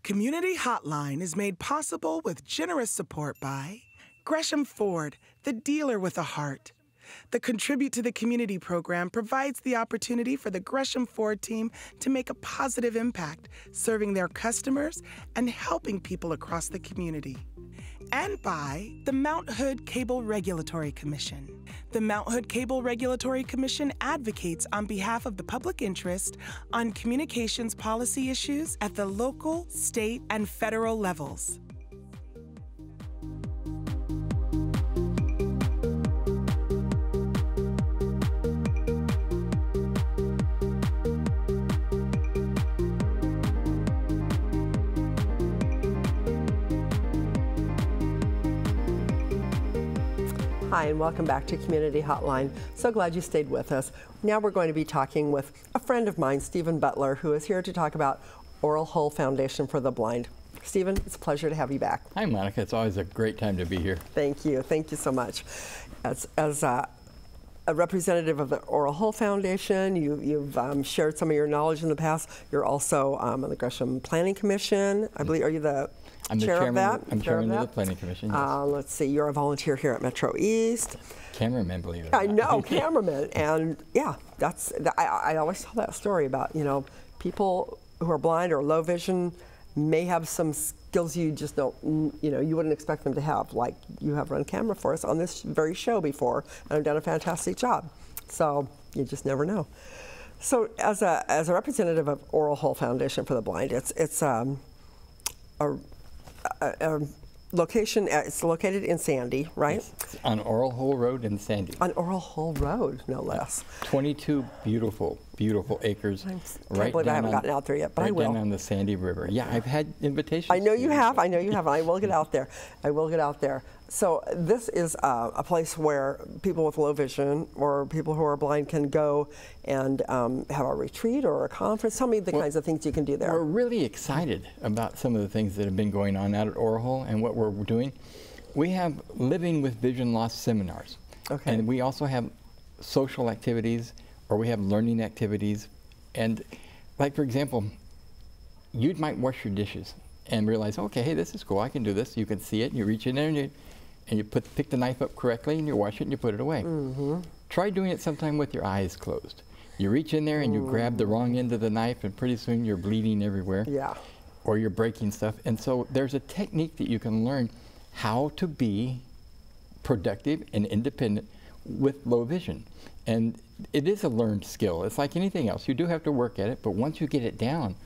Community Hotline is made possible with generous support by Gresham Ford, the dealer with a heart. The Contribute to the Community program provides the opportunity for the Gresham Ford team to make a positive impact, serving their customers and helping people across the community. And by the Mount Hood Cable Regulatory Commission. The Mount Hood Cable Regulatory Commission advocates on behalf of the public interest on communications policy issues at the local, state, and federal levels. Hi, and welcome back to Community Hotline. So glad you stayed with us. Now we're going to be talking with a friend of mine, Stephen Butler, who is here to talk about Oral Hole Foundation for the Blind. Stephen, it's a pleasure to have you back. Hi, Monica. It's always a great time to be here. Thank you. Thank you so much. As a representative of the Oral Hole Foundation, you've shared some of your knowledge in the past. You're also on the Gresham Planning Commission. I believe, are you the chair of that? I'm chairman of the Planning Commission, yes. Let's see, you're a volunteer here at MetroEast. Cameraman, believe it or not. I know, cameraman. And yeah, I always tell that story about, you know, people who are blind or low vision may have some skills you just don't, you know, you wouldn't expect them to have. Like you have run camera for us on this very show before, and have done a fantastic job. So you just never know. So as a representative of Oral Hole Foundation for the Blind, it's a location. It's located in Sandy, right? It's on Oral Hole Road in Sandy. On Oral Hole Road, no less. 22 beautiful, beautiful acres. I can't believe I haven't gotten out there yet, but I will. Right down on the Sandy River. Yeah, I've had invitations. I know you have. I know you have. I will get out there. I will get out there. So this is a place where people with low vision or people who are blind can go and have a retreat or a conference. Tell me the kinds of things you can do there. We're really excited about some of the things that have been going on out at Oral Hole and what we're doing. We have living with vision loss seminars. Okay. And we also have social activities, or we have learning activities. And like, for example, you might wash your dishes and realize, okay, hey, this is cool. I can do this. You can see it, and you reach in there, and you pick the knife up correctly, and you wash it, and you put it away. Mm-hmm. Try doing it sometime with your eyes closed. You reach in there, and you grab the wrong end of the knife, and pretty soon you're bleeding everywhere. Yeah. Or you're breaking stuff. And so there's a technique that you can learn how to be productive and independent with low vision. And it is a learned skill. It's like anything else. You do have to work at it, but once you get it down,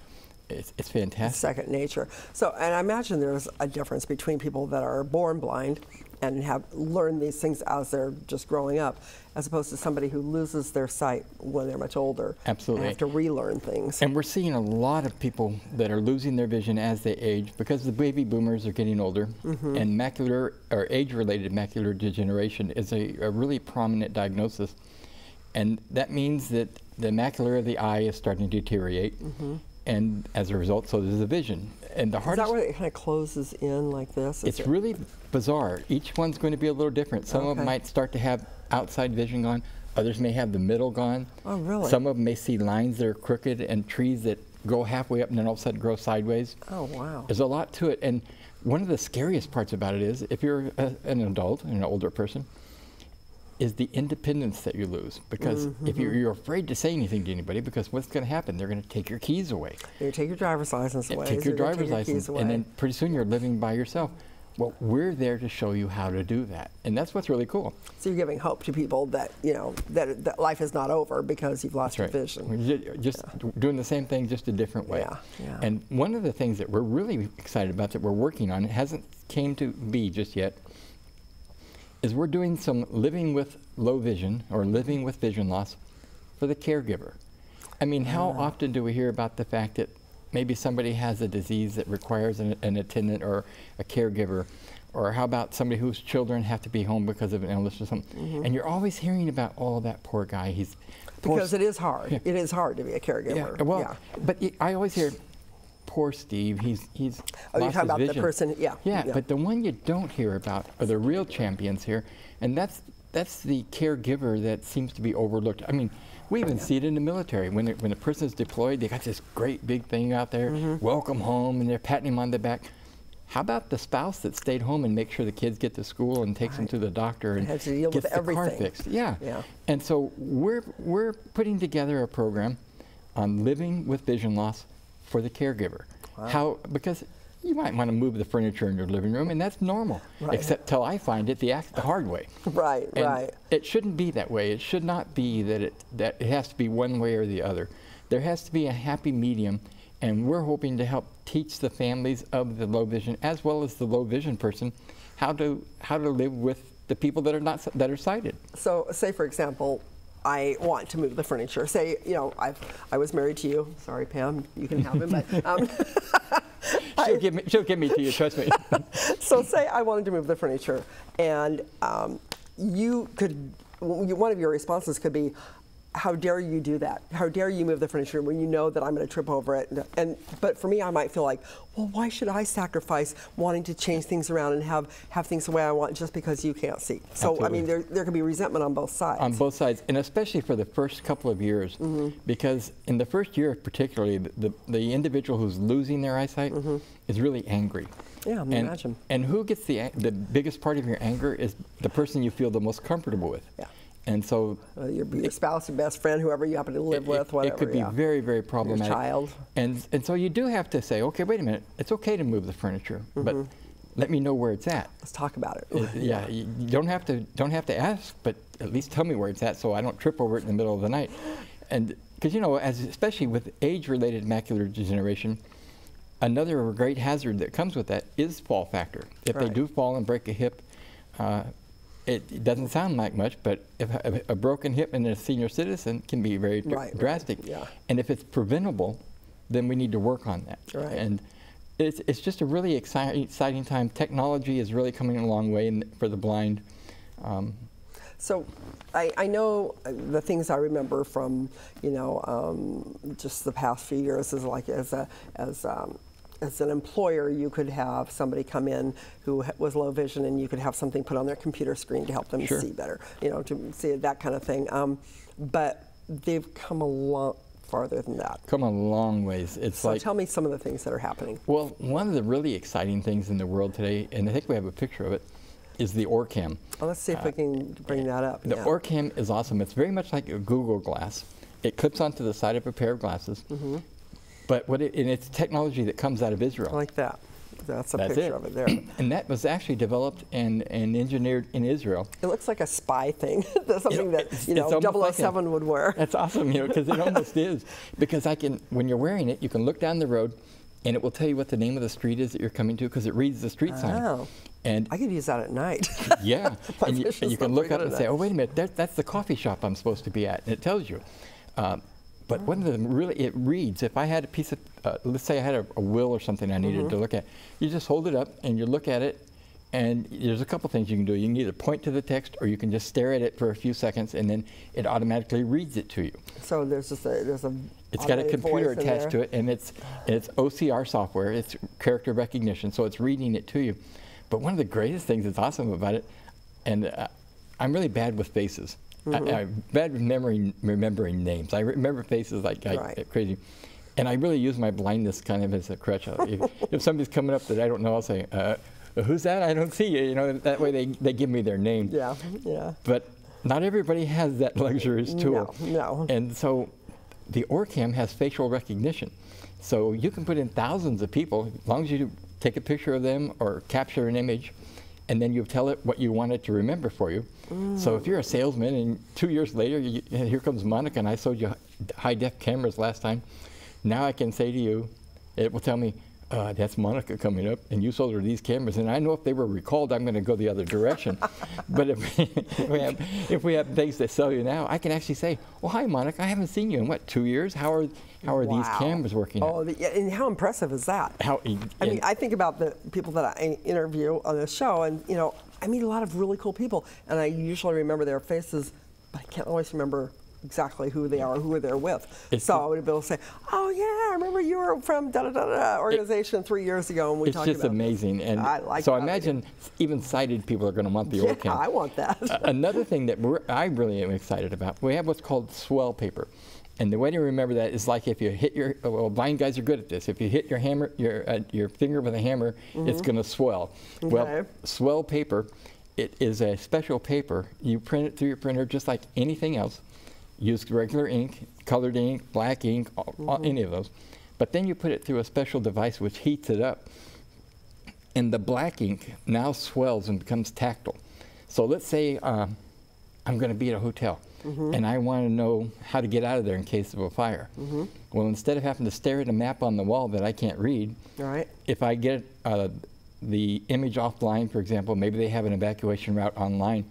it's fantastic. It's second nature. So, and I imagine there's a difference between people that are born blind and have learned these things as they're just growing up, as opposed to somebody who loses their sight when they're much older. Absolutely. And have to relearn things. And we're seeing a lot of people that are losing their vision as they age because the baby boomers are getting older, and macular or age-related macular degeneration is a really prominent diagnosis. And that means that the macula of the eye is starting to deteriorate. And as a result, so does the vision. And the hardest— Is that where it kind of closes in like this? It's really bizarre. Each one's going to be a little different. Some of them might start to have outside vision gone. Others may have the middle gone. Oh, really? Some of them may see lines that are crooked and trees that go halfway up and then all of a sudden grow sideways. Oh, wow. There's a lot to it. And one of the scariest parts about it is, if you're an adult, an older person, is the independence that you lose. Because if you're afraid to say anything to anybody, because what's going to happen? They're going to take your keys away. You take your driver's license away. Take your driver's license, and then pretty soon you're living by yourself. Well, we're there to show you how to do that, and that's what's really cool. So you're giving hope to people that, you know, that life is not over because you've lost your vision. We're just doing the same thing, just a different way. And one of the things that we're really excited about that we're working on, it hasn't came to be just yet, is we're doing some living with low vision or living with vision loss for the caregiver. I mean, how often do we hear about the fact that maybe somebody has a disease that requires an attendant or a caregiver, or how about somebody whose children have to be home because of an illness or something? And you're always hearing about, oh, that poor guy, because it is hard. Yeah. It is hard to be a caregiver. Yeah, well, but I always hear, poor Steve, he's oh, lost you're talking about his vision. The person, yeah, but the one you don't hear about are the real champions here, and that's that's the caregiver that seems to be overlooked. I mean, we even see it in the military. When a person is deployed, they got this great big thing out there, welcome home, and they're patting him on the back. How about the spouse that stayed home and makes sure the kids get to school and takes them to the doctor and has to deal gets with the everything. car fixed? Yeah. And so we're putting together a program on living with vision loss for the caregiver. Wow. Because you might want to move the furniture in your living room, and that's normal, except till I find it the hard way. And it shouldn't be that way. It should not be that it has to be one way or the other. There has to be a happy medium, and we're hoping to help teach the families of the low vision as well as the low vision person how to live with the people that are sighted. So, say for example, I want to move the furniture. Say, you know, I was married to you. Sorry, Pam, you can have him, but she'll give me to you. Trust me. So, say I wanted to move the furniture, and one of your responses could be, how dare you do that? How dare you move the furniture when you know that I'm going to trip over it? But for me, I might feel like, well, why should I sacrifice wanting to change things around and have things the way I want just because you can't see? So, absolutely. I mean, there can be resentment on both sides. On both sides, and especially for the first couple of years, because in the first year particularly, the individual who's losing their eyesight is really angry. Yeah, imagine. And who gets the biggest part of your anger is the person you feel the most comfortable with. Yeah. And so your spouse, your best friend, whoever you happen to live with, whatever. It could be very, very problematic. Your child. And so you do have to say, okay, wait a minute, it's okay to move the furniture, but let me know where it's at. Let's talk about it. Yeah, you don't have to ask, but at least tell me where it's at so I don't trip over it in the middle of the night. And because, you know, especially with age-related macular degeneration, another great hazard that comes with that is fall factor. If they do fall and break a hip, it doesn't sound like much, but if a broken hip in a senior citizen can be very drastic. Yeah. And if it's preventable, then we need to work on that. Right. And it's just a really exciting time. Technology is really coming a long way for the blind. So I know the things I remember from, you know, just the past few years is like as an employer, you could have somebody come in who was low vision, and you could have something put on their computer screen to help them see better, you know, to see that kind of thing. But they've come a lot farther than that. Come a long ways. So tell me some of the things that are happening. Well, one of the really exciting things in the world today, and I think we have a picture of it, is the OrCam. Well, let's see if we can bring that up. The OrCam is awesome. It's very much like a Google Glass. It clips onto the side of a pair of glasses. But and it's technology that comes out of Israel. I like that. That's a picture of it there. And that was actually developed and engineered in Israel. It looks like a spy thing. That's something that, you know, 007 would wear. That's awesome, you know, because it almost is. Because when you're wearing it, you can look down the road, and it will tell you what the name of the street is that you're coming to, because it reads the street sign. Oh. And I could use that at night. Yeah. And you can look up and say, oh, wait a minute, that's the coffee shop I'm supposed to be at. And it tells you. But one of them really, it reads. If I had a piece of, let's say I had a will or something I needed to look at, you just hold it up and you look at it, and there's a couple things you can do. You can either point to the text, or you can just stare at it for a few seconds, and then it automatically reads it to you. So there's a it's got a computer attached to it, and it's OCR software. It's character recognition, so it's reading it to you. But one of the greatest things that's awesome about it, and I'm really bad with faces. I'm bad with remembering names. I remember faces like crazy. And I really use my blindness kind of as a crutch. If somebody's coming up that I don't know, I'll say, who's that? I don't see you. You know, that way they give me their name. Yeah, yeah. But not everybody has that luxurious tool. No. And so the OrCam has facial recognition. So you can put in thousands of people, as long as you take a picture of them or capture an image, and then you tell it what you want it to remember for you. So if you're a salesman and 2 years later, here comes Monica, and I sold you high-def cameras last time, now I can say to you, it will tell me, that's Monica coming up, and you sold her these cameras, and I know if they were recalled, I'm going to go the other direction. But if we have things to sell you now, I can actually say, well, hi, Monica, I haven't seen you in, what, 2 years? How are these cameras working out? And how impressive is that? I mean, I think about the people that I interview on this show, and, you know, I meet a lot of really cool people, and I usually remember their faces, but I can't always remember exactly who they are, who they're with. So I would be able to say, oh yeah, I remember you were from da-da-da-da organization 3 years ago, and we talked about It's just amazing. And I like so I imagine even sighted people are going to want the Orkin. I want that. Another thing that I really am excited about, we have what's called swell paper. And the way to remember that is like if you hit your, well, blind guys are good at this. If you hit your hammer, your finger with a hammer, it's going to swell. Okay. Well, swell paper, it is a special paper. You print it through your printer just like anything else. Use regular ink, colored ink, black ink, any of those. But then you put it through a special device which heats it up. And the black ink now swells and becomes tactile. So let's say I'm going to be at a hotel. And I want to know how to get out of there in case of a fire. Well, instead of having to stare at a map on the wall that I can't read, if I get the image offline, for example, maybe they have an evacuation route online,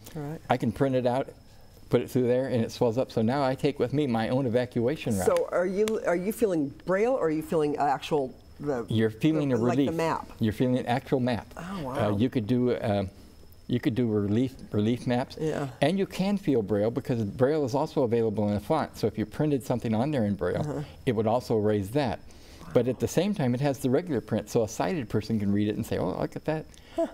I can print it out, put it through there, and it swells up. So now I take with me my own evacuation route. So are you feeling Braille, or are you feeling actual? You're feeling a relief. Like the map. You're feeling an actual map. Oh wow. You could do relief maps, and you can feel Braille because Braille is also available in a font. So if you printed something on there in Braille, it would also raise that. Wow. But at the same time, it has the regular print, so a sighted person can read it and say, "Oh, look at that."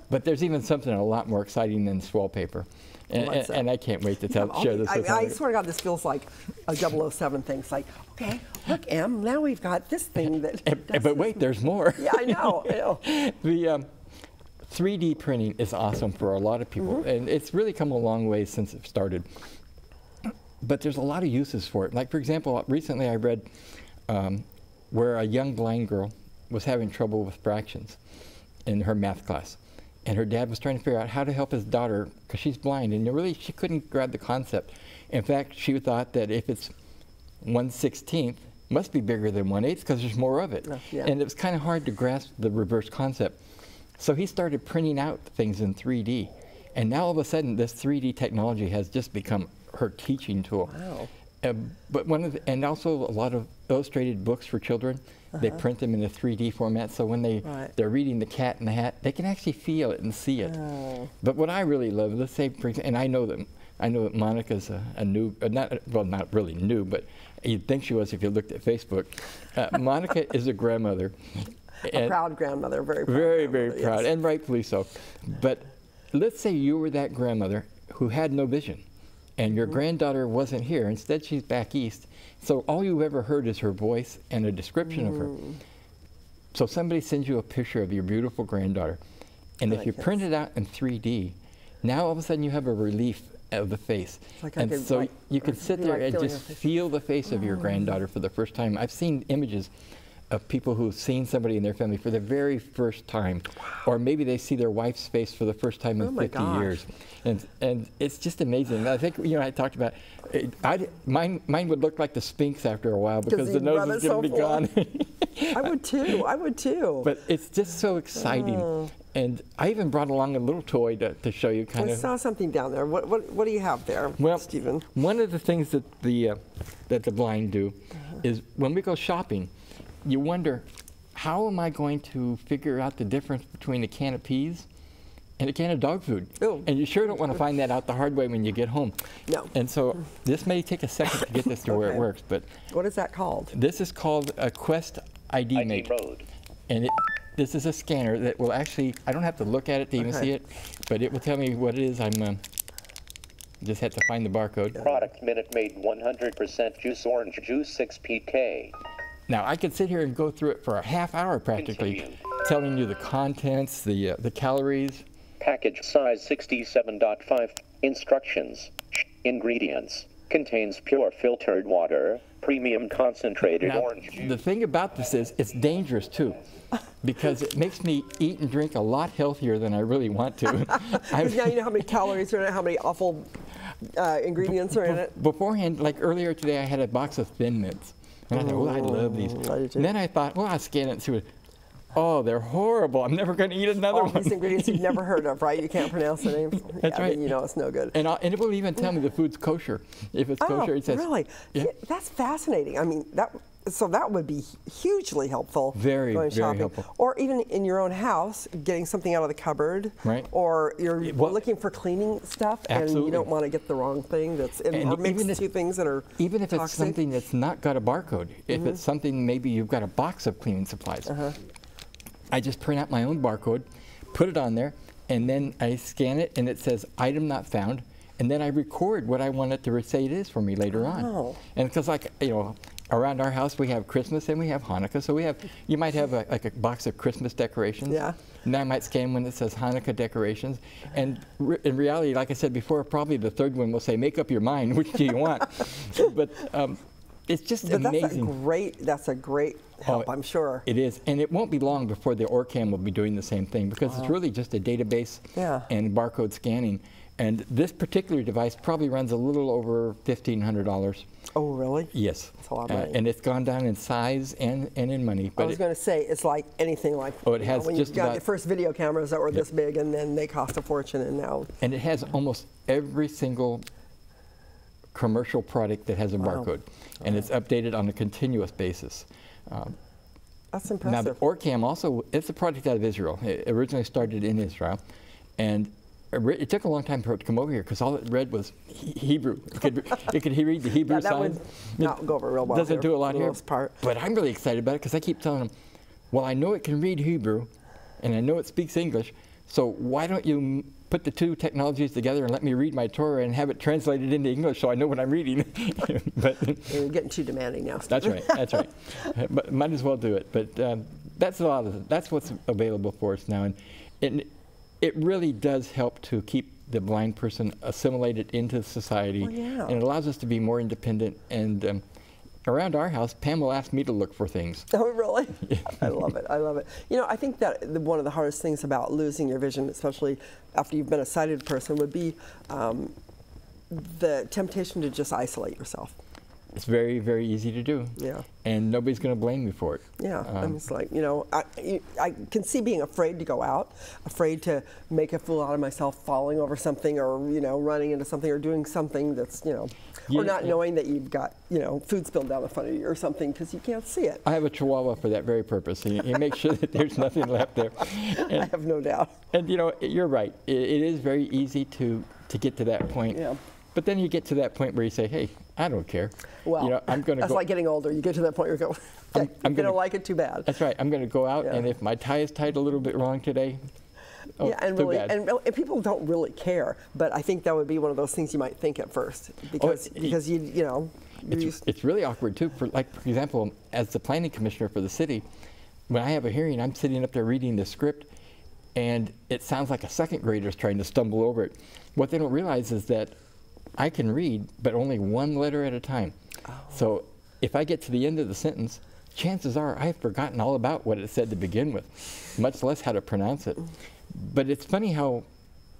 But there's even something a lot more exciting than swell paper, and I can't wait to share this with you. I swear to God, this feels like a 007 thing. It's like, okay, look, Em, now we've got this thing that. But wait, there's more. Yeah, I know. I know. The 3D printing is awesome for a lot of people, and it's really come a long way since it started. But there's a lot of uses for it. Like, for example, recently I read where a young blind girl was having trouble with fractions in her math class. And her dad was trying to figure out how to help his daughter, because she's blind, and really she couldn't grab the concept. In fact, she thought that if it's 1/16th, must be bigger than 1/8 because there's more of it. And it was kind of hard to grasp the reverse concept. So he started printing out things in 3D. And now all of a sudden, this 3D technology has just become her teaching tool. Wow. But and also a lot of illustrated books for children, they print them in a 3D format, so when they're reading The Cat in the Hat, they can actually feel it and see it. But what I really love, let's say, and I know that Monica's a new, not really new, but you'd think she was if you looked at Facebook. Monica is a grandmother. A proud grandmother, very proud. Very proud, and rightfully so. But let's say you were that grandmother who had no vision, and your granddaughter wasn't here. Instead, she's back east. So all you've ever heard is her voice and a description of her. So somebody sends you a picture of your beautiful granddaughter, and if you print it out in 3D, now all of a sudden you have a relief of the face. And so you can sit there and just feel the face of your granddaughter for the first time. I've seen images of people who've seen somebody in their family for the very first time, or maybe they see their wife's face for the first time in 50 years, and it's just amazing. I think I talked about mine would look like the Sphinx after a while because the nose is going to be gone. I would too. But it's just so exciting, and I even brought along a little toy to show you kind of. I saw something down there. What do you have there, Stephen? One of the things that the blind do is when we go shopping, you wonder, how am I going to figure out the difference between a can of peas and a can of dog food? And you sure don't want to find that out the hard way when you get home. No. And so this may take a second to get this to where it works, but what is that called? This is called a Quest ID Mate. And this is a scanner that will actually, I don't have to look at it to even see it, but it will tell me what it is. Just had to find the barcode. Product Minute Maid 100% juice orange juice 6 PK. Now, I could sit here and go through it for a half hour practically, telling you the contents, the calories. Package size 67.5. Instructions. Ingredients. Contains pure filtered water, premium concentrated orange juice. The thing about this is it's dangerous too, because it makes me eat and drink a lot healthier than I really want to. Now you know how many calories are in it, how many awful ingredients are in it. Beforehand, like earlier today, I had a box of Thin Mints. And I thought, well, I love these. And then I thought, well, I'll scan it and see what. Oh, they're horrible. I'm never going to eat another one. These ingredients you've never heard of, right? You can't pronounce the names. That's right. Then you know it's no good. And it will even tell me the food's kosher. If it's kosher, it says. Really? Yeah. That's fascinating. I mean, So that would be hugely helpful. Very, going very shopping. helpful. Or even in your own house, getting something out of the cupboard. Right. Or you're looking for cleaning stuff, Absolutely. and you don't want to get the wrong thing that's in, or mix two things that are even if toxic. it's something that's not got a barcode. If it's something, maybe you've got a box of cleaning supplies. I just print out my own barcode, put it on there, and then I scan it, and it says item not found, and then I record what I want it to say it is for me later on. And because, like, you know, around our house we have Christmas and we have Hanukkah, so we have, you might have like a box of Christmas decorations. Yeah. And I might scan one that says Hanukkah decorations, and in reality, like I said before, probably the third one will say, make up your mind, which do you want? But it's just amazing. That's a great help, I'm sure. It is, and it won't be long before the ORCAM will be doing the same thing, because it's really just a database and barcode scanning. And this particular device probably runs a little over $1,500. Oh, really? Yes. That's a lot of money. And it's gone down in size and in money. But I was going to say, it's like anything like it has when just you've got about the first video cameras that were this big, and then they cost a fortune, and now. And it has almost every single commercial product that has a barcode, and it's updated on a continuous basis. That's impressive. Now, the ORCAM also, it's a product out of Israel. It originally started in Israel, and it took a long time for it to come over here, because all it read was Hebrew. It could read the Hebrew signs. That would not go over real well. Doesn't do a lot for the here. most part. But I'm really excited about it, because I keep telling them, well, I know it can read Hebrew, and I know it speaks English, so why don't you put the two technologies together and let me read my Torah and have it translated into English so I know what I'm reading? But you're getting too demanding now, Steve. That's right. That's right. But might as well do it. But that's a lot of that's what's available for us now, and it really does help to keep the blind person assimilated into society, and it allows us to be more independent. And around our house, Pam will ask me to look for things. Oh, really? I love it. I love it. You know, I think that one of the hardest things about losing your vision, especially after you've been a sighted person, would be the temptation to just isolate yourself. It's very, very easy to do. Yeah. And nobody's going to blame you for it. Yeah. I'm just like, you know, I can see being afraid to go out, afraid to make a fool out of myself, falling over something, or, you know, running into something, or doing something that's, you know, or not knowing that you've got, you know, food spilled down in front of you or something because you can't see it. I have a Chihuahua for that very purpose. He makes sure that there's nothing left there. And, I have no doubt. And, you know, you're right. It is very easy to get to that point. Yeah. But then you get to that point where you say, hey, I don't care. Well, you know, I'm going to that's like getting older. You get to that point where you go, I'm going to like it too bad. That's right. I'm going to go out, and if my tie is tied a little bit wrong today, and too really, bad. and people don't really care. But I think that would be one of those things you might think at first, because you know. It's really awkward too. For example, as the planning commissioner for the city, when I have a hearing, I'm sitting up there reading the script, and it sounds like a second grader's trying to stumble over it. What they don't realize is that I can read, but only one letter at a time. So if I get to the end of the sentence, chances are I've forgotten all about what it said to begin with, much less how to pronounce it. But it's funny how,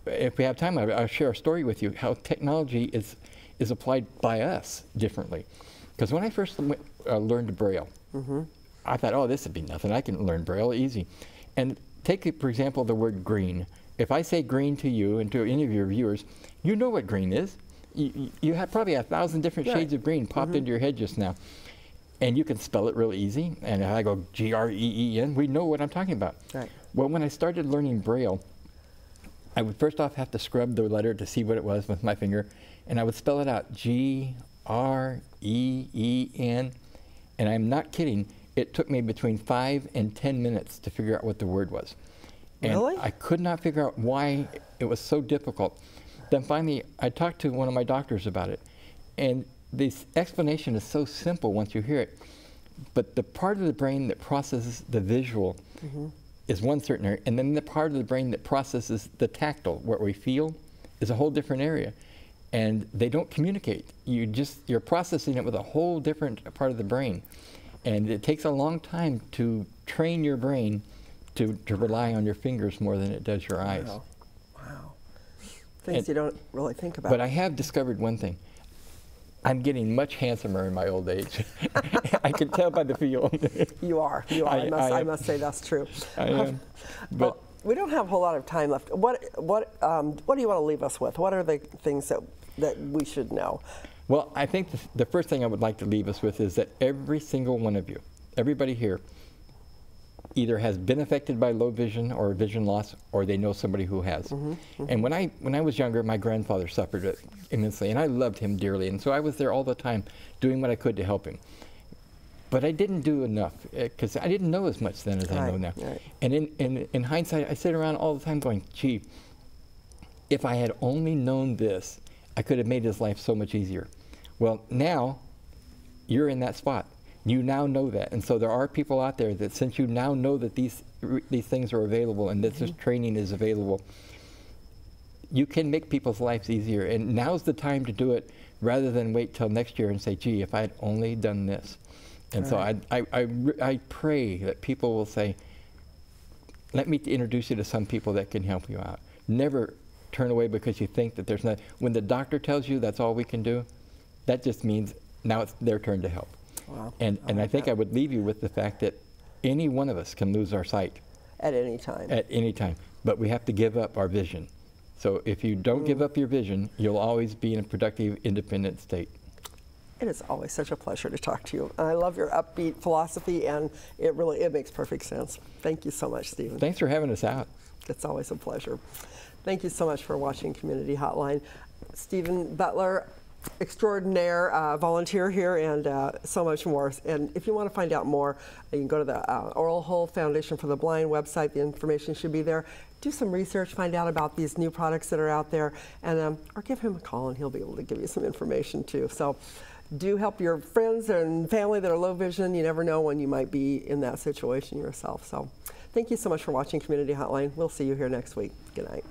if we have time, I'll share a story with you, how technology is applied by us differently. Because when I first learned Braille, I thought, oh, this would be nothing. I can learn Braille easy. And take, for example, the word green. If I say green to you and to any of your viewers, you know what green is. You have probably 1,000 different shades of green popped into your head just now. And you can spell it real easy. And if I go G-R-E-E-N, we know what I'm talking about. Right. Well, when I started learning Braille, I would first off have to scrub the letter to see what it was with my finger. And I would spell it out, G-R-E-E-N. And I'm not kidding. It took me between 5 and 10 minutes to figure out what the word was. And really? I could not figure out why it was so difficult. Then finally, I talked to one of my doctors about it. And this explanation is so simple once you hear it. But the part of the brain that processes the visual is one certain area. And then the part of the brain that processes the tactile, what we feel, is a whole different area. And they don't communicate. You're processing it with a whole different part of the brain. And it takes a long time to train your brain to rely on your fingers more than it does your eyes. Wow. Things you don't really think about. But I have discovered one thing. I'm getting much handsomer in my old age. I can tell by the feel. You are. I must say that's true. I am. But well, we don't have a whole lot of time left. What do you want to leave us with? What are the things that we should know? Well, I think the first thing I would like to leave us with is that every single one of you, everybody here, either has been affected by low vision or vision loss, or they know somebody who has. And when I was younger, my grandfather suffered it immensely, and I loved him dearly, and so I was there all the time doing what I could to help him. But I didn't do enough, because I didn't know as much then as I know now. And in hindsight, I sit around all the time going, gee, if I had only known this, I could have made his life so much easier. Well, now you're in that spot. You now know that, and so there are people out there that, since you now know that these things are available and that this training is available, you can make people's lives easier. And now's the time to do it, rather than wait till next year and say, gee, if I had only done this. And so I pray that people will say, let me introduce you to some people that can help you out. Never turn away because you think that there's not. When the doctor tells you that's all we can do, that just means now it's their turn to help. Wow. And I think I would leave you with the fact that any one of us can lose our sight. At any time. At any time. But we have to give up our vision. So if you don't give up your vision, you'll always be in a productive, independent state. It is always such a pleasure to talk to you. I love your upbeat philosophy, and it makes perfect sense. Thank you so much, Stephen. Thanks for having us out. It's always a pleasure. Thank you so much for watching Community Hotline. Stephen Butler, extraordinaire volunteer here, and so much more. And if you want to find out more, you can go to the Oral Hole Foundation for the Blind website. The information should be there. Do some research, find out about these new products that are out there, and or give him a call, and he'll be able to give you some information too. So do help your friends and family that are low vision. You never know when you might be in that situation yourself. So thank you so much for watching Community Hotline. We'll see you here next week. Good night.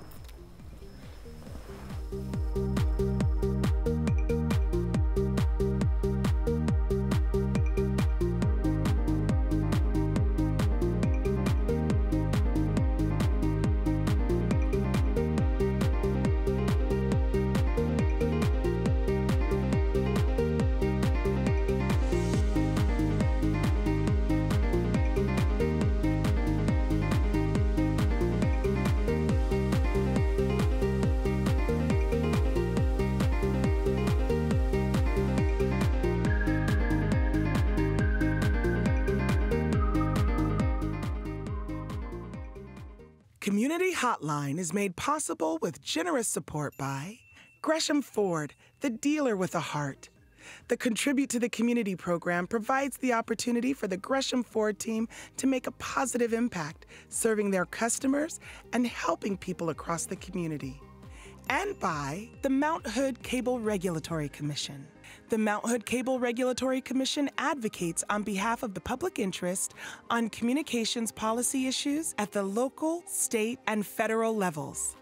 Community Hotline is made possible with generous support by Gresham Ford, the dealer with a heart. The Contribute to the Community program provides the opportunity for the Gresham Ford team to make a positive impact, serving their customers and helping people across the community. And by the Mount Hood Cable Regulatory Commission. The Mount Hood Cable Regulatory Commission advocates on behalf of the public interest on communications policy issues at the local, state, and federal levels.